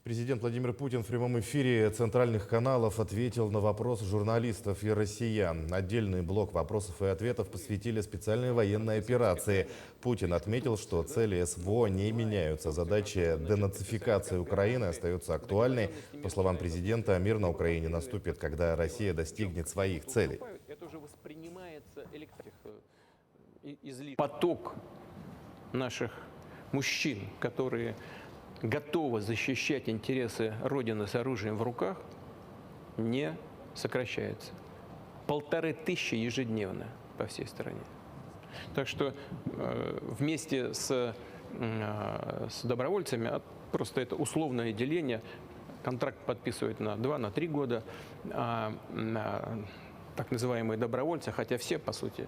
Президент Владимир Путин в прямом эфире центральных каналов ответил на вопросы журналистов и россиян. Отдельный блок вопросов и ответов посвятили специальной военной операции. Путин отметил, что цели СВО не меняются. Задача денацификации Украины остается актуальной. По словам президента, мир на Украине наступит, когда Россия достигнет своих целей. Поток наших мужчин, которые готовы защищать интересы Родины с оружием в руках, не сокращается. 1500 ежедневно по всей стране. Так что вместе с добровольцами, просто это условное деление, контракт подписывают на 2-3 года, так называемые добровольцы, хотя все, по сути,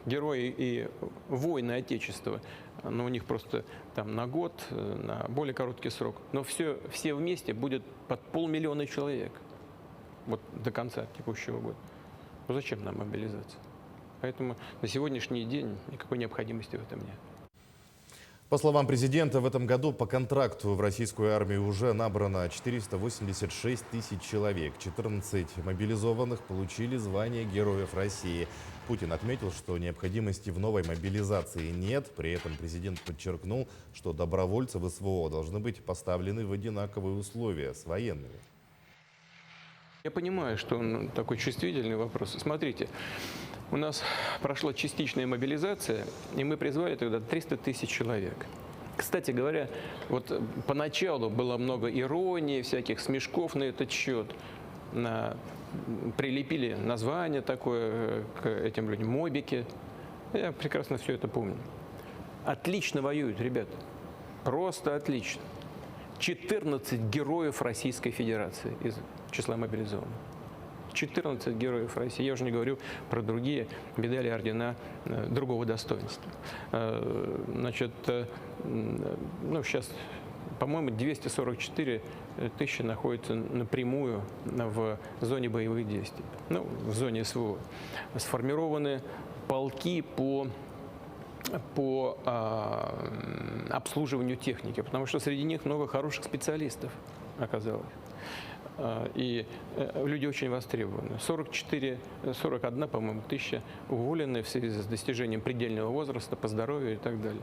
герои и воины Отечества, но у них просто там на год, на более короткий срок. Но все вместе будет под 500 000 человек вот до конца текущего года. Ну зачем нам мобилизация? Поэтому на сегодняшний день никакой необходимости в этом нет. По словам президента, в этом году по контракту в российскую армию уже набрано 486 тысяч человек. 14 мобилизованных получили звание Героев России. Путин отметил, что необходимости в новой мобилизации нет. При этом президент подчеркнул, что добровольцы в СВО должны быть поставлены в одинаковые условия с военными. Я понимаю, что он такой чувствительный вопрос. Смотрите, у нас прошла частичная мобилизация, и мы призвали тогда 300 тысяч человек. Кстати говоря, вот поначалу было много иронии, всяких смешков на этот счет. Прилепили название такое к этим людям, мобики. Я прекрасно все это помню. Отлично воюют, ребята. Просто отлично. 14 героев Российской Федерации из числа мобилизованных. 14 героев России. Я уже не говорю про другие медали, ордена другого достоинства. Значит, ну, сейчас, по-моему, 244 тысячи находятся напрямую в зоне боевых действий, ну, в зоне СВО. Сформированы полки по обслуживанию техники, потому что среди них много хороших специалистов оказалось. И люди очень востребованы. 41, по-моему, тысяча уволены в связи с достижением предельного возраста по здоровью и так далее.